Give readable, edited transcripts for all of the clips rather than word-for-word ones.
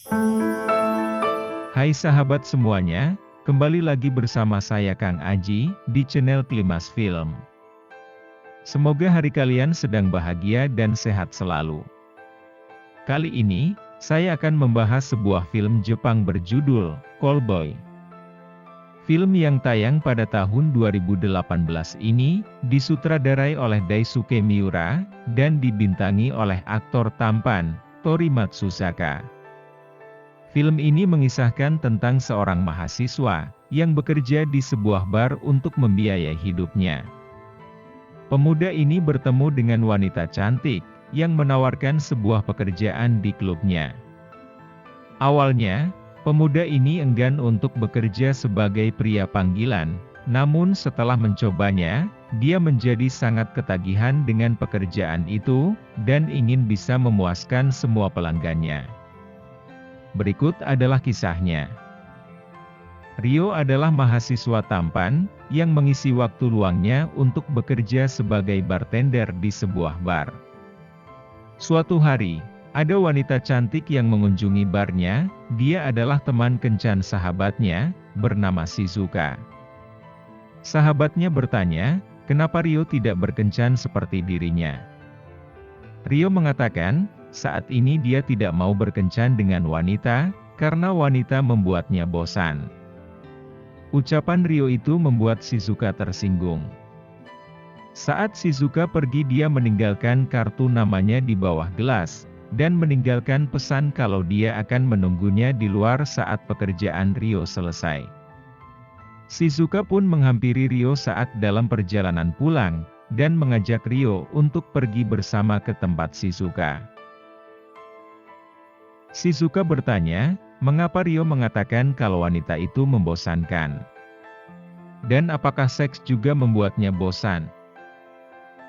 Hai sahabat semuanya, kembali lagi bersama saya Kang Aji, di channel Klimas Film. Semoga hari kalian sedang bahagia dan sehat selalu. Kali ini, saya akan membahas sebuah film Jepang berjudul Callboy. Film yang tayang pada tahun 2018 ini, disutradarai oleh Daisuke Miura, dan dibintangi oleh aktor tampan, Tori Matsusaka. Film ini mengisahkan tentang seorang mahasiswa, yang bekerja di sebuah bar untuk membiayai hidupnya. Pemuda ini bertemu dengan wanita cantik, yang menawarkan sebuah pekerjaan di klubnya. Awalnya, pemuda ini enggan untuk bekerja sebagai pria panggilan, namun setelah mencobanya, dia menjadi sangat ketagihan dengan pekerjaan itu, dan ingin bisa memuaskan semua pelanggannya. Berikut adalah kisahnya. Rio adalah mahasiswa tampan, yang mengisi waktu luangnya untuk bekerja sebagai bartender di sebuah bar. Suatu hari, ada wanita cantik yang mengunjungi barnya, dia adalah teman kencan sahabatnya, bernama Shizuka. Sahabatnya bertanya, kenapa Rio tidak berkencan seperti dirinya? Rio mengatakan, saat ini dia tidak mau berkencan dengan wanita, karena wanita membuatnya bosan. Ucapan Rio itu membuat Shizuka tersinggung. Saat Shizuka pergi, dia meninggalkan kartu namanya di bawah gelas, dan meninggalkan pesan kalau dia akan menunggunya di luar saat pekerjaan Rio selesai. Shizuka pun menghampiri Rio saat dalam perjalanan pulang, dan mengajak Rio untuk pergi bersama ke tempat Shizuka. Shizuka bertanya, mengapa Rio mengatakan kalau wanita itu membosankan? Dan apakah seks juga membuatnya bosan?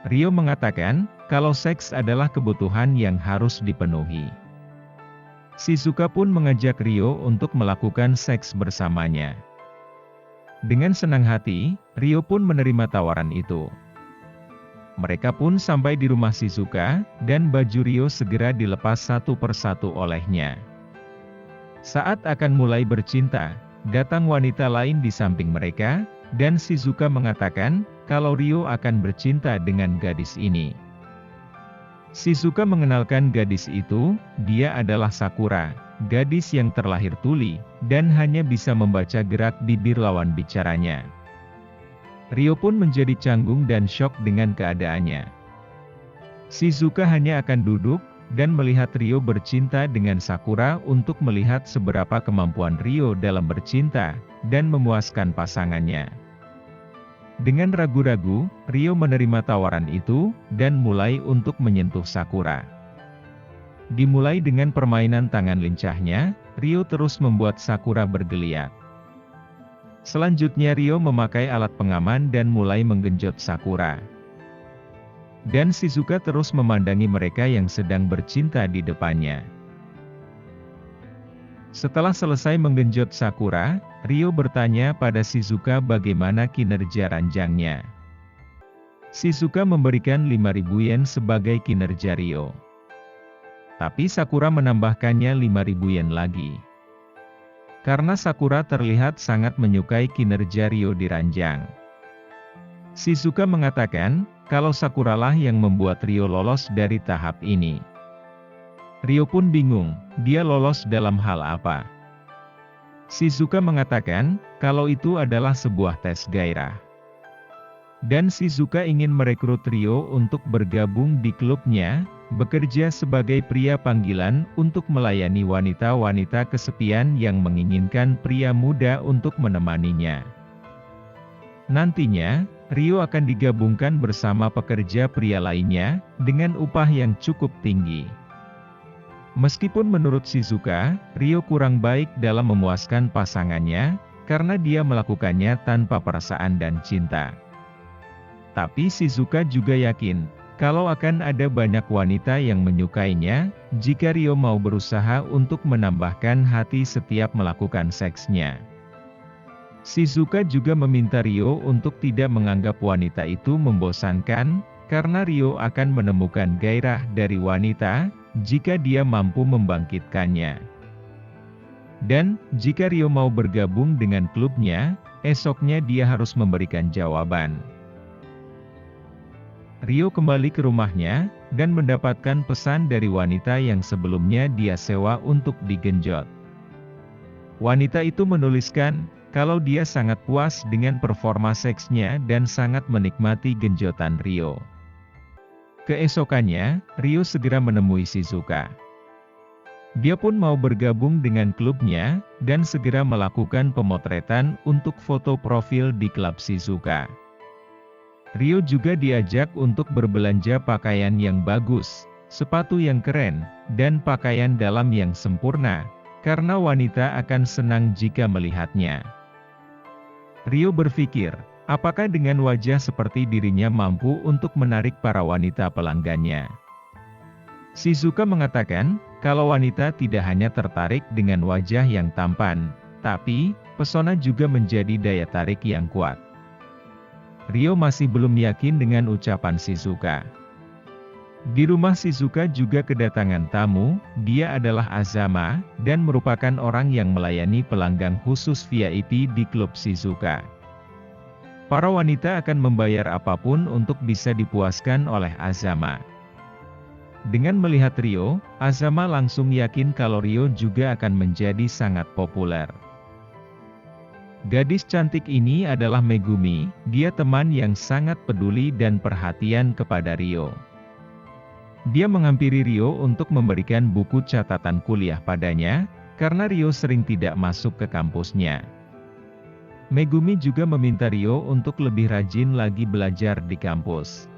Rio mengatakan, kalau seks adalah kebutuhan yang harus dipenuhi. Shizuka pun mengajak Rio untuk melakukan seks bersamanya. Dengan senang hati, Rio pun menerima tawaran itu. Mereka pun sampai di rumah Shizuka, dan baju Rio segera dilepas satu persatu olehnya. Saat akan mulai bercinta, datang wanita lain di samping mereka, dan Shizuka mengatakan, kalau Rio akan bercinta dengan gadis ini. Shizuka mengenalkan gadis itu, dia adalah Sakura, gadis yang terlahir tuli, dan hanya bisa membaca gerak bibir lawan bicaranya. Rio pun menjadi canggung dan syok dengan keadaannya. Shizuka hanya akan duduk, dan melihat Rio bercinta dengan Sakura untuk melihat seberapa kemampuan Rio dalam bercinta, dan memuaskan pasangannya. Dengan ragu-ragu, Rio menerima tawaran itu, dan mulai untuk menyentuh Sakura. Dimulai dengan permainan tangan lincahnya, Rio terus membuat Sakura bergeliat. Selanjutnya Rio memakai alat pengaman dan mulai menggenjot Sakura. Dan Shizuka terus memandangi mereka yang sedang bercinta di depannya. Setelah selesai menggenjot Sakura, Rio bertanya pada Shizuka bagaimana kinerja ranjangnya. Shizuka memberikan 5.000 yen sebagai kinerja Rio. Tapi Sakura menambahkannya 5.000 yen lagi. Karena Sakura terlihat sangat menyukai kinerja Rio di ranjang. Shizuka mengatakan, kalau Sakura lah yang membuat Rio lolos dari tahap ini. Rio pun bingung, dia lolos dalam hal apa? Shizuka mengatakan, kalau itu adalah sebuah tes gairah. Dan Shizuka ingin merekrut Rio untuk bergabung di klubnya, bekerja sebagai pria panggilan untuk melayani wanita-wanita kesepian yang menginginkan pria muda untuk menemaninya. Nantinya, Rio akan digabungkan bersama pekerja pria lainnya, dengan upah yang cukup tinggi. Meskipun menurut Shizuka, Rio kurang baik dalam memuaskan pasangannya, karena dia melakukannya tanpa perasaan dan cinta. Tapi Shizuka juga yakin, kalau akan ada banyak wanita yang menyukainya, jika Rio mau berusaha untuk menambahkan hati setiap melakukan seksnya. Shizuka juga meminta Rio untuk tidak menganggap wanita itu membosankan, karena Rio akan menemukan gairah dari wanita, jika dia mampu membangkitkannya. Dan, jika Rio mau bergabung dengan klubnya, esoknya dia harus memberikan jawaban. Rio kembali ke rumahnya, dan mendapatkan pesan dari wanita yang sebelumnya dia sewa untuk digenjot. Wanita itu menuliskan, kalau dia sangat puas dengan performa seksnya dan sangat menikmati genjotan Rio. Keesokannya, Rio segera menemui Shizuka. Dia pun mau bergabung dengan klubnya, dan segera melakukan pemotretan untuk foto profil di klub Shizuka. Rio juga diajak untuk berbelanja pakaian yang bagus, sepatu yang keren, dan pakaian dalam yang sempurna, karena wanita akan senang jika melihatnya. Rio berpikir, apakah dengan wajah seperti dirinya mampu untuk menarik para wanita pelanggannya? Shizuka mengatakan, kalau wanita tidak hanya tertarik dengan wajah yang tampan, tapi, pesona juga menjadi daya tarik yang kuat. Rio masih belum yakin dengan ucapan Shizuka. Di rumah Shizuka juga kedatangan tamu, dia adalah Azama, dan merupakan orang yang melayani pelanggan khusus VIP di klub Shizuka. Para wanita akan membayar apapun untuk bisa dipuaskan oleh Azama. Dengan melihat Rio, Azama langsung yakin kalau Rio juga akan menjadi sangat populer. Gadis cantik ini adalah Megumi, dia teman yang sangat peduli dan perhatian kepada Rio. Dia menghampiri Rio untuk memberikan buku catatan kuliah padanya, karena Rio sering tidak masuk ke kampusnya. Megumi juga meminta Rio untuk lebih rajin lagi belajar di kampus.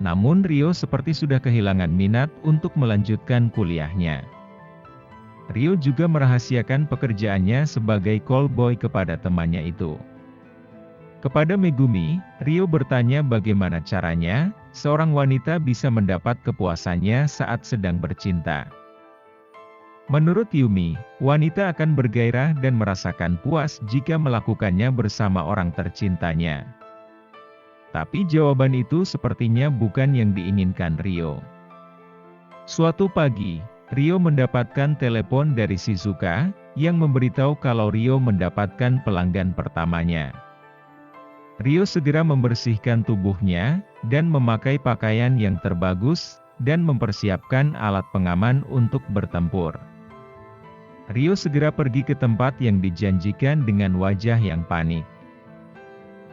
Namun Rio seperti sudah kehilangan minat untuk melanjutkan kuliahnya. Rio juga merahasiakan pekerjaannya sebagai callboy kepada temannya itu. Kepada Megumi, Rio bertanya bagaimana caranya, seorang wanita bisa mendapat kepuasannya saat sedang bercinta. Menurut Yumi, wanita akan bergairah dan merasakan puas jika melakukannya bersama orang tercintanya. Tapi jawaban itu sepertinya bukan yang diinginkan Rio. Suatu pagi, Rio mendapatkan telepon dari Shizuka, yang memberitahu kalau Rio mendapatkan pelanggan pertamanya. Rio segera membersihkan tubuhnya, dan memakai pakaian yang terbagus, dan mempersiapkan alat pengaman untuk bertempur. Rio segera pergi ke tempat yang dijanjikan dengan wajah yang panik.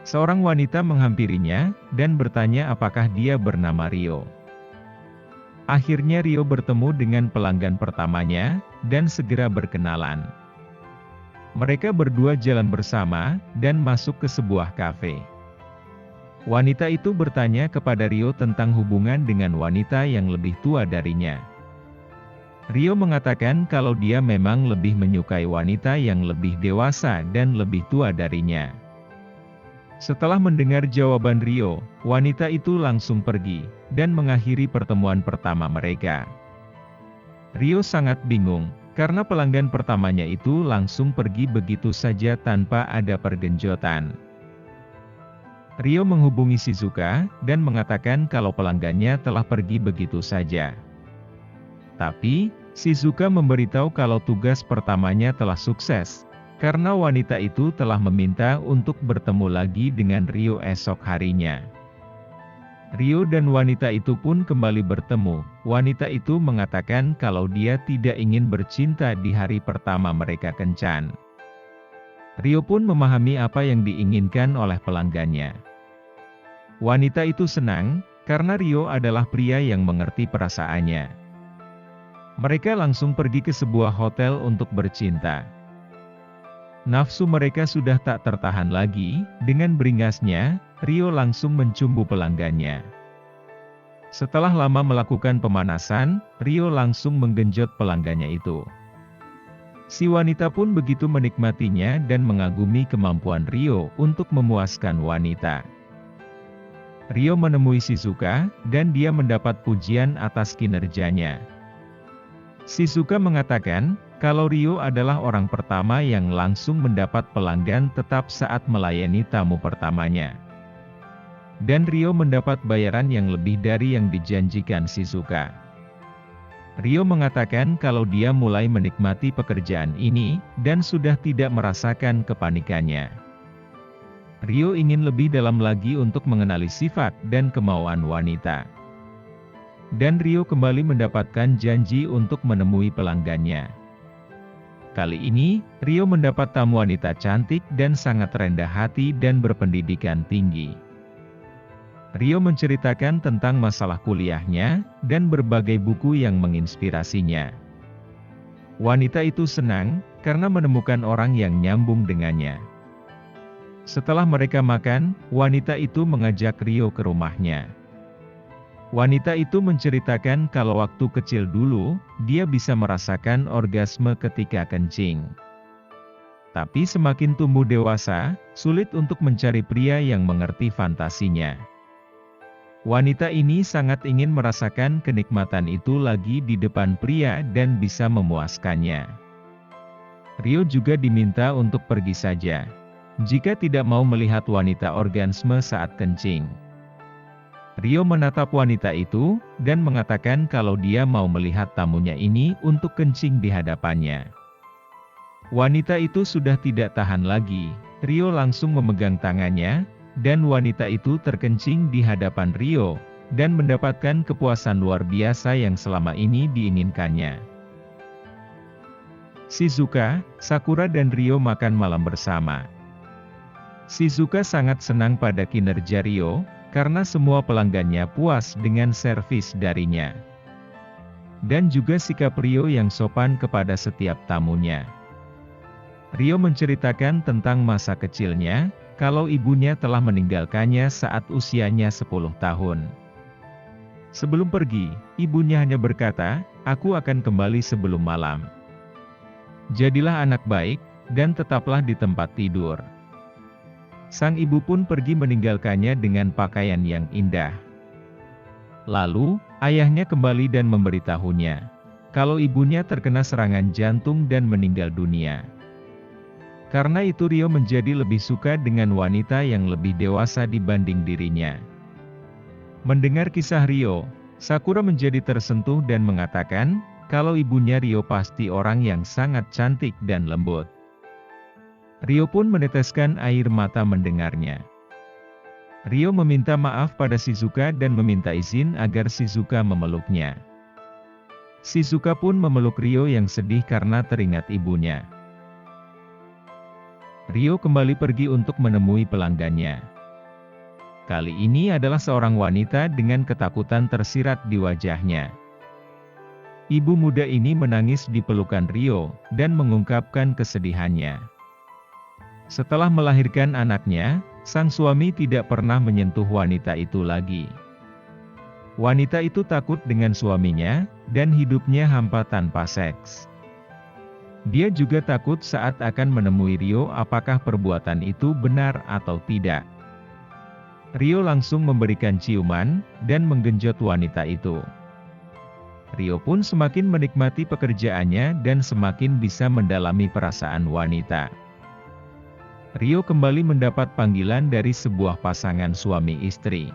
Seorang wanita menghampirinya, dan bertanya apakah dia bernama Rio. Akhirnya Rio bertemu dengan pelanggan pertamanya, dan segera berkenalan. Mereka berdua jalan bersama, dan masuk ke sebuah kafe. Wanita itu bertanya kepada Rio tentang hubungan dengan wanita yang lebih tua darinya. Rio mengatakan kalau dia memang lebih menyukai wanita yang lebih dewasa dan lebih tua darinya. Setelah mendengar jawaban Rio, wanita itu langsung pergi, dan mengakhiri pertemuan pertama mereka. Rio sangat bingung, karena pelanggan pertamanya itu langsung pergi begitu saja tanpa ada pergenjotan. Rio menghubungi Shizuka, dan mengatakan kalau pelanggannya telah pergi begitu saja. Tapi, Shizuka memberitahu kalau tugas pertamanya telah sukses, karena wanita itu telah meminta untuk bertemu lagi dengan Rio esok harinya. Rio dan wanita itu pun kembali bertemu. Wanita itu mengatakan kalau dia tidak ingin bercinta di hari pertama mereka kencan. Rio pun memahami apa yang diinginkan oleh pelanggannya. Wanita itu senang, karena Rio adalah pria yang mengerti perasaannya. Mereka langsung pergi ke sebuah hotel untuk bercinta. Nafsu mereka sudah tak tertahan lagi, dengan beringasnya, Rio langsung mencumbu pelanggannya. Setelah lama melakukan pemanasan, Rio langsung menggenjot pelanggannya itu. Si wanita pun begitu menikmatinya dan mengagumi kemampuan Rio untuk memuaskan wanita. Rio menemui Shizuka, dan dia mendapat pujian atas kinerjanya. Shizuka mengatakan, kalau Rio adalah orang pertama yang langsung mendapat pelanggan tetap saat melayani tamu pertamanya. Dan Rio mendapat bayaran yang lebih dari yang dijanjikan Shizuka. Rio mengatakan kalau dia mulai menikmati pekerjaan ini, dan sudah tidak merasakan kepanikannya. Rio ingin lebih dalam lagi untuk mengenali sifat dan kemauan wanita. Dan Rio kembali mendapatkan janji untuk menemui pelanggannya. Kali ini, Rio mendapat tamu wanita cantik dan sangat rendah hati dan berpendidikan tinggi. Rio menceritakan tentang masalah kuliahnya, dan berbagai buku yang menginspirasinya. Wanita itu senang, karena menemukan orang yang nyambung dengannya. Setelah mereka makan, wanita itu mengajak Rio ke rumahnya. Wanita itu menceritakan kalau waktu kecil dulu, dia bisa merasakan orgasme ketika kencing. Tapi semakin tumbuh dewasa, sulit untuk mencari pria yang mengerti fantasinya. Wanita ini sangat ingin merasakan kenikmatan itu lagi di depan pria dan bisa memuaskannya. Rio juga diminta untuk pergi saja, jika tidak mau melihat wanita orgasme saat kencing. Rio menatap wanita itu, dan mengatakan kalau dia mau melihat tamunya ini untuk kencing di hadapannya. Wanita itu sudah tidak tahan lagi, Rio langsung memegang tangannya, dan wanita itu terkencing di hadapan Rio, dan mendapatkan kepuasan luar biasa yang selama ini diinginkannya. Shizuka, Sakura dan Rio makan malam bersama. Shizuka sangat senang pada kinerja Rio, karena semua pelanggannya puas dengan servis darinya. Dan juga sikap Rio yang sopan kepada setiap tamunya. Rio menceritakan tentang masa kecilnya, kalau ibunya telah meninggalkannya saat usianya 10 tahun. Sebelum pergi, ibunya hanya berkata, "Aku akan kembali sebelum malam. Jadilah anak baik, dan tetaplah di tempat tidur." Sang ibu pun pergi meninggalkannya dengan pakaian yang indah. Lalu, ayahnya kembali dan memberitahunya, kalau ibunya terkena serangan jantung dan meninggal dunia. Karena itu Rio menjadi lebih suka dengan wanita yang lebih dewasa dibanding dirinya. Mendengar kisah Rio, Sakura menjadi tersentuh dan mengatakan, kalau ibunya Rio pasti orang yang sangat cantik dan lembut. Rio pun meneteskan air mata mendengarnya. Rio meminta maaf pada Shizuka dan meminta izin agar Shizuka memeluknya. Shizuka pun memeluk Rio yang sedih karena teringat ibunya. Rio kembali pergi untuk menemui pelanggannya. Kali ini adalah seorang wanita dengan ketakutan tersirat di wajahnya. Ibu muda ini menangis di pelukan Rio, dan mengungkapkan kesedihannya. Setelah melahirkan anaknya, sang suami tidak pernah menyentuh wanita itu lagi. Wanita itu takut dengan suaminya, dan hidupnya hampa tanpa seks. Dia juga takut saat akan menemui Rio apakah perbuatan itu benar atau tidak. Rio langsung memberikan ciuman, dan menggenjot wanita itu. Rio pun semakin menikmati pekerjaannya dan semakin bisa mendalami perasaan wanita. Rio kembali mendapat panggilan dari sebuah pasangan suami istri.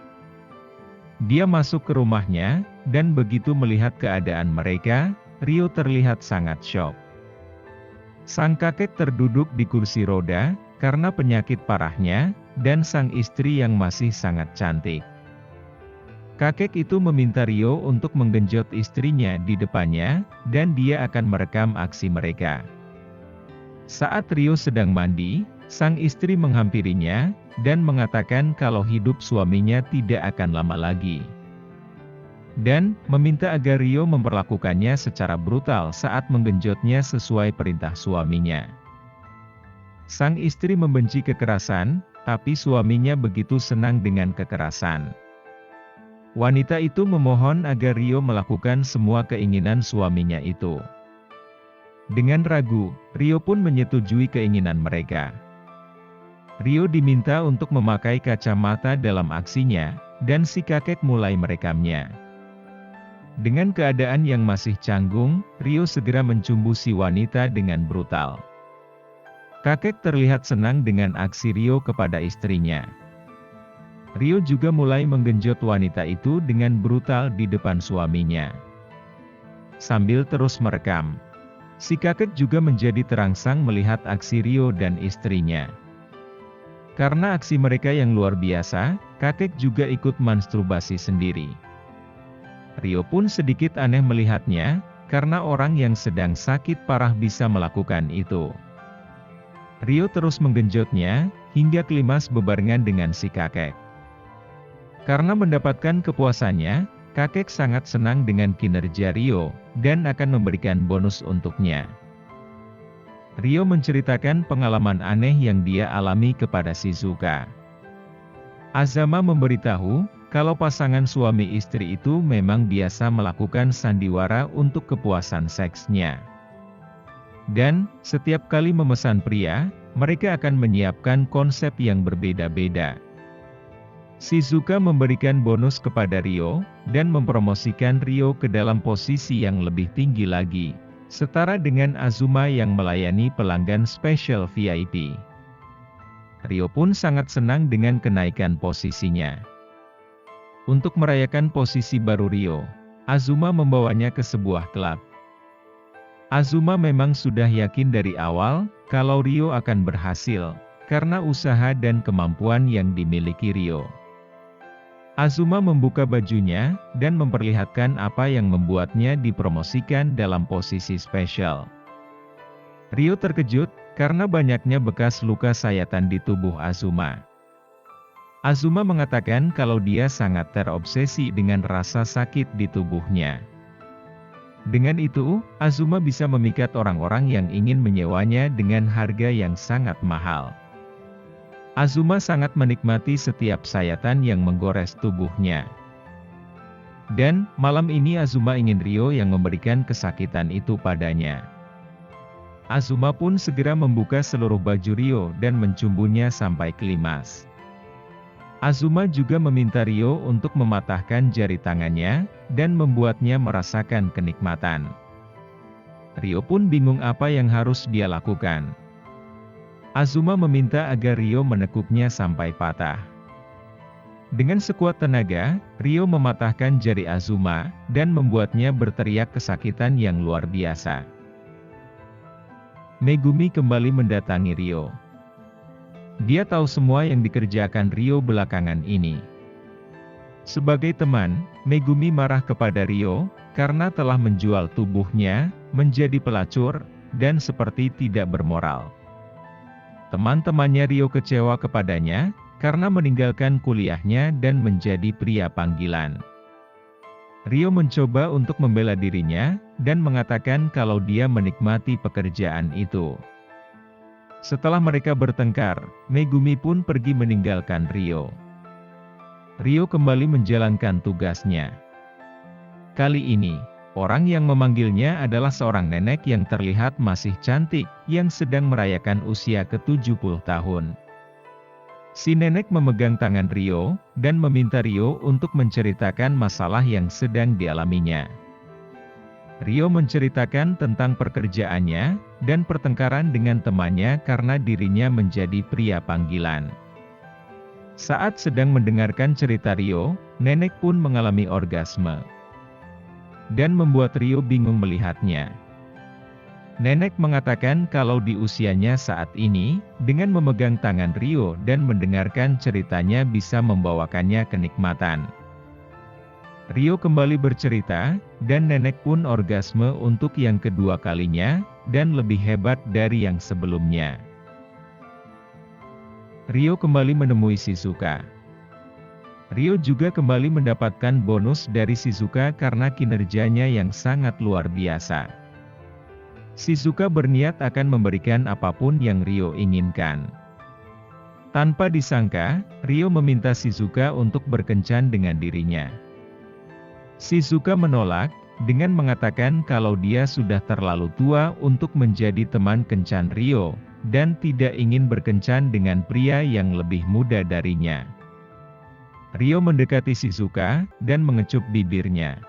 Dia masuk ke rumahnya, dan begitu melihat keadaan mereka, Rio terlihat sangat syok. Sang kakek terduduk di kursi roda, karena penyakit parahnya, dan sang istri yang masih sangat cantik. Kakek itu meminta Rio untuk menggenjot istrinya di depannya, dan dia akan merekam aksi mereka. Saat Rio sedang mandi, sang istri menghampirinya, dan mengatakan kalau hidup suaminya tidak akan lama lagi. Dan, meminta agar Rio memperlakukannya secara brutal saat menggenjotnya sesuai perintah suaminya. Sang istri membenci kekerasan, tapi suaminya begitu senang dengan kekerasan. Wanita itu memohon agar Rio melakukan semua keinginan suaminya itu. Dengan ragu, Rio pun menyetujui keinginan mereka. Rio diminta untuk memakai kacamata dalam aksinya, dan si kakek mulai merekamnya. Dengan keadaan yang masih canggung, Rio segera mencumbu si wanita dengan brutal. Kakek terlihat senang dengan aksi Rio kepada istrinya. Rio juga mulai menggenjot wanita itu dengan brutal di depan suaminya. sambil terus merekam. Si kakek juga menjadi terangsang melihat aksi Rio dan istrinya. Karena aksi mereka yang luar biasa, kakek juga ikut masturbasi sendiri. Rio pun sedikit aneh melihatnya, karena orang yang sedang sakit parah bisa melakukan itu. Rio terus menggenjotnya, hingga klimaks bebarengan dengan si kakek. Karena mendapatkan kepuasannya, kakek sangat senang dengan kinerja Rio, dan akan memberikan bonus untuknya. Rio menceritakan pengalaman aneh yang dia alami kepada Shizuka. Azama memberitahu, kalau pasangan suami istri itu memang biasa melakukan sandiwara untuk kepuasan seksnya. Dan, setiap kali memesan pria, mereka akan menyiapkan konsep yang berbeda-beda. Shizuka memberikan bonus kepada Rio, dan mempromosikan Rio ke dalam posisi yang lebih tinggi lagi, setara dengan Azuma yang melayani pelanggan spesial VIP. Rio pun sangat senang dengan kenaikan posisinya. Untuk merayakan posisi baru Rio, Azuma membawanya ke sebuah klub. Azuma memang sudah yakin dari awal, kalau Rio akan berhasil, karena usaha dan kemampuan yang dimiliki Rio. Azuma membuka bajunya, dan memperlihatkan apa yang membuatnya dipromosikan dalam posisi spesial. Rio terkejut, karena banyaknya bekas luka sayatan di tubuh Azuma. Azuma mengatakan kalau dia sangat terobsesi dengan rasa sakit di tubuhnya. Dengan itu, Azuma bisa memikat orang-orang yang ingin menyewanya dengan harga yang sangat mahal. Azuma sangat menikmati setiap sayatan yang menggores tubuhnya. Dan, malam ini Azuma ingin Rio yang memberikan kesakitan itu padanya. Azuma pun segera membuka seluruh baju Rio dan mencumbunya sampai klimaks. Azuma juga meminta Rio untuk mematahkan jari tangannya, dan membuatnya merasakan kenikmatan. Rio pun bingung apa yang harus dia lakukan. Azuma meminta agar Rio menekuknya sampai patah. Dengan sekuat tenaga, Rio mematahkan jari Azuma, dan membuatnya berteriak kesakitan yang luar biasa. Megumi kembali mendatangi Rio. Dia tahu semua yang dikerjakan Rio belakangan ini. Sebagai teman, Megumi marah kepada Rio, karena telah menjual tubuhnya, menjadi pelacur, dan seperti tidak bermoral. Teman-temannya Rio kecewa kepadanya, karena meninggalkan kuliahnya dan menjadi pria panggilan. Rio mencoba untuk membela dirinya, dan mengatakan kalau dia menikmati pekerjaan itu. Setelah mereka bertengkar, Megumi pun pergi meninggalkan Rio. Rio kembali menjalankan tugasnya. Kali ini, orang yang memanggilnya adalah seorang nenek yang terlihat masih cantik, yang sedang merayakan usia ke-70 tahun. Si nenek memegang tangan Rio, dan meminta Rio untuk menceritakan masalah yang sedang dialaminya. Rio menceritakan tentang pekerjaannya, dan pertengkaran dengan temannya karena dirinya menjadi pria panggilan. Saat sedang mendengarkan cerita Rio, nenek pun mengalami orgasme. Dan membuat Rio bingung melihatnya. Nenek mengatakan kalau di usianya saat ini, dengan memegang tangan Rio dan mendengarkan ceritanya bisa membawakannya kenikmatan. Rio kembali bercerita, dan nenek pun orgasme untuk yang kedua kalinya, dan lebih hebat dari yang sebelumnya. Rio kembali menemui Shizuka. Rio juga kembali mendapatkan bonus dari Shizuka karena kinerjanya yang sangat luar biasa. Shizuka berniat akan memberikan apapun yang Rio inginkan. Tanpa disangka, Rio meminta Shizuka untuk berkencan dengan dirinya. Shizuka menolak, dengan mengatakan kalau dia sudah terlalu tua untuk menjadi teman kencan Rio, dan tidak ingin berkencan dengan pria yang lebih muda darinya. Rio mendekati Shizuka, dan mengecup bibirnya.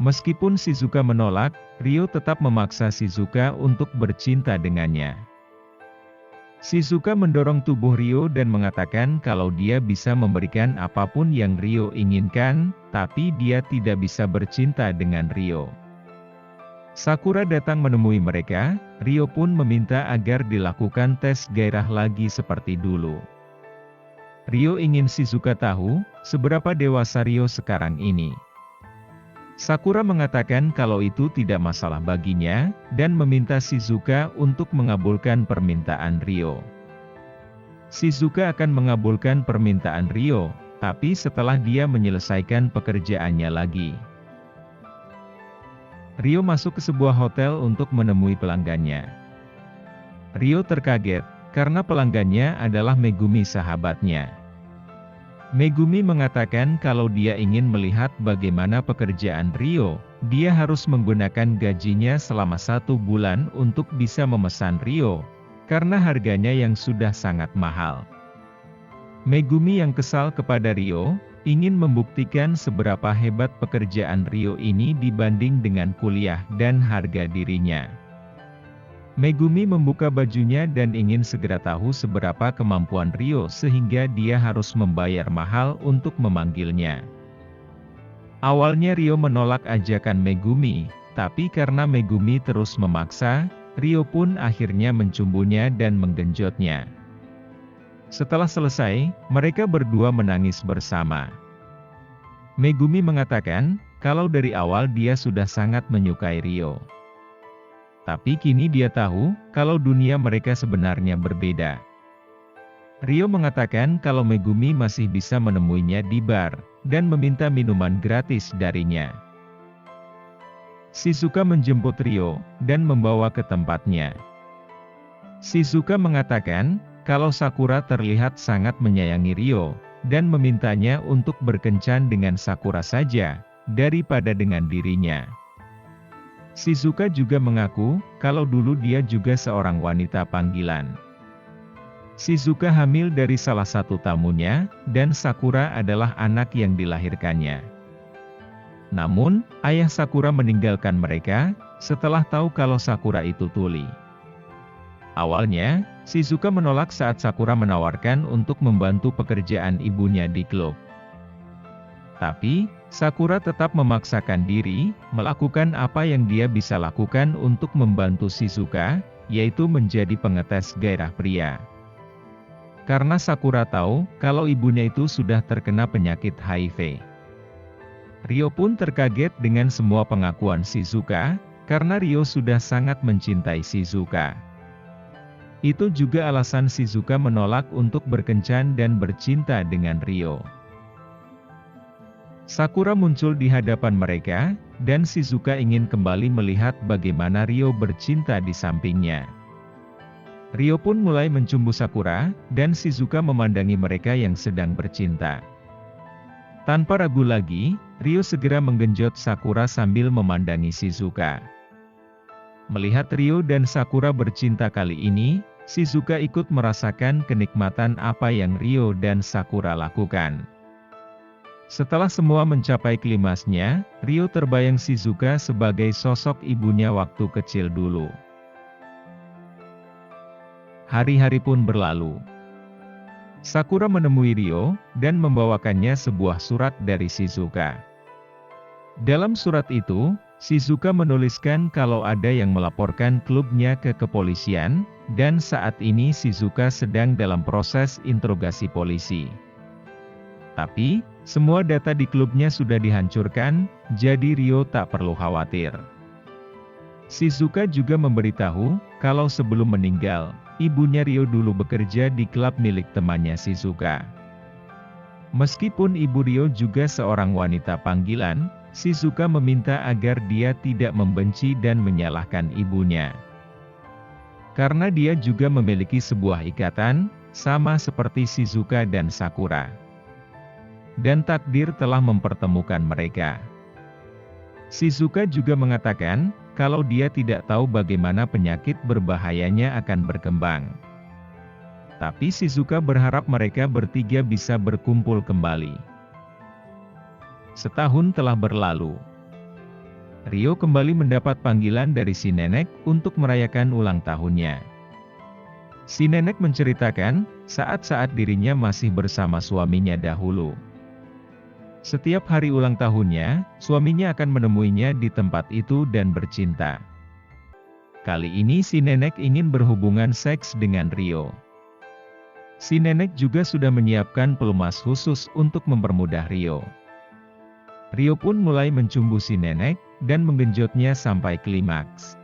Meskipun Shizuka menolak, Rio tetap memaksa Shizuka untuk bercinta dengannya. Shizuka mendorong tubuh Rio dan mengatakan kalau dia bisa memberikan apapun yang Rio inginkan, tapi dia tidak bisa bercinta dengan Rio. Sakura datang menemui mereka, Rio pun meminta agar dilakukan tes gairah lagi seperti dulu. Rio ingin Shizuka tahu, seberapa dewasa Rio sekarang ini. Sakura mengatakan kalau itu tidak masalah baginya, dan meminta Shizuka untuk mengabulkan permintaan Rio. Shizuka akan mengabulkan permintaan Rio, tapi setelah dia menyelesaikan pekerjaannya lagi. Rio masuk ke sebuah hotel untuk menemui pelanggannya. Rio terkaget, karena pelanggannya adalah Megumi sahabatnya. Megumi mengatakan kalau dia ingin melihat bagaimana pekerjaan Rio, dia harus menggunakan gajinya selama 1 bulan untuk bisa memesan Rio, karena harganya yang sudah sangat mahal. Megumi yang kesal kepada Rio, ingin membuktikan seberapa hebat pekerjaan Rio ini dibanding dengan kuliah dan harga dirinya. Megumi membuka bajunya dan ingin segera tahu seberapa kemampuan Rio sehingga dia harus membayar mahal untuk memanggilnya. Awalnya Rio menolak ajakan Megumi, tapi karena Megumi terus memaksa, Rio pun akhirnya mencumbunya dan menggenjotnya. Setelah selesai, mereka berdua menangis bersama. Megumi mengatakan, kalau dari awal dia sudah sangat menyukai Rio. Tapi kini dia tahu, kalau dunia mereka sebenarnya berbeda. Rio mengatakan kalau Megumi masih bisa menemuinya di bar, dan meminta minuman gratis darinya. Shizuka menjemput Rio, dan membawa ke tempatnya. Shizuka mengatakan, kalau Sakura terlihat sangat menyayangi Rio, dan memintanya untuk berkencan dengan Sakura saja, daripada dengan dirinya. Shizuka juga mengaku, kalau dulu dia juga seorang wanita panggilan. Shizuka hamil dari salah satu tamunya, dan Sakura adalah anak yang dilahirkannya. Namun, ayah Sakura meninggalkan mereka, setelah tahu kalau Sakura itu tuli. Awalnya, Shizuka menolak saat Sakura menawarkan untuk membantu pekerjaan ibunya di klub. Tapi, Sakura tetap memaksakan diri, melakukan apa yang dia bisa lakukan untuk membantu Shizuka, yaitu menjadi pengetes gairah pria. Karena Sakura tahu, kalau ibunya itu sudah terkena penyakit HIV. Rio pun terkaget dengan semua pengakuan Shizuka, karena Rio sudah sangat mencintai Shizuka. Itu juga alasan Shizuka menolak untuk berkencan dan bercinta dengan Rio. Sakura muncul di hadapan mereka, dan Shizuka ingin kembali melihat bagaimana Rio bercinta di sampingnya. Rio pun mulai mencumbu Sakura, dan Shizuka memandangi mereka yang sedang bercinta. Tanpa ragu lagi, Rio segera menggenjot Sakura sambil memandangi Shizuka. Melihat Rio dan Sakura bercinta kali ini, Shizuka ikut merasakan kenikmatan apa yang Rio dan Sakura lakukan. Setelah semua mencapai klimaksnya, Rio terbayang Shizuka sebagai sosok ibunya waktu kecil dulu. Hari-hari pun berlalu. Sakura menemui Rio, dan membawakannya sebuah surat dari Shizuka. Dalam surat itu, Shizuka menuliskan kalau ada yang melaporkan klubnya ke kepolisian, dan saat ini Shizuka sedang dalam proses interogasi polisi. Tapi, semua data di klubnya sudah dihancurkan, jadi Rio tak perlu khawatir. Shizuka juga memberitahu, kalau sebelum meninggal, ibunya Rio dulu bekerja di klub milik temannya Shizuka. Meskipun ibu Rio juga seorang wanita panggilan, Shizuka meminta agar dia tidak membenci dan menyalahkan ibunya. Karena dia juga memiliki sebuah ikatan, sama seperti Shizuka dan Sakura. Dan takdir telah mempertemukan mereka. Shizuka juga mengatakan, kalau dia tidak tahu bagaimana penyakit berbahayanya akan berkembang. Tapi Shizuka berharap mereka bertiga bisa berkumpul kembali. Setahun telah berlalu. Rio kembali mendapat panggilan dari si nenek untuk merayakan ulang tahunnya. Si nenek menceritakan, saat-saat dirinya masih bersama suaminya dahulu. Setiap hari ulang tahunnya, suaminya akan menemuinya di tempat itu dan bercinta. Kali ini si nenek ingin berhubungan seks dengan Rio. Si nenek juga sudah menyiapkan pelumas khusus untuk mempermudah Rio. Rio pun mulai mencumbu si nenek, dan menggenjotnya sampai klimaks.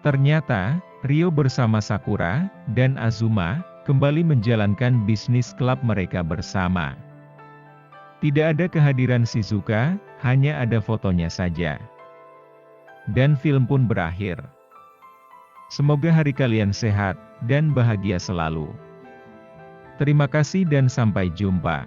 Ternyata, Rio bersama Sakura dan Azuma kembali menjalankan bisnis klub mereka bersama. Tidak ada kehadiran Shizuka, hanya ada fotonya saja. Dan film pun berakhir. Semoga hari kalian sehat dan bahagia selalu. Terima kasih dan sampai jumpa.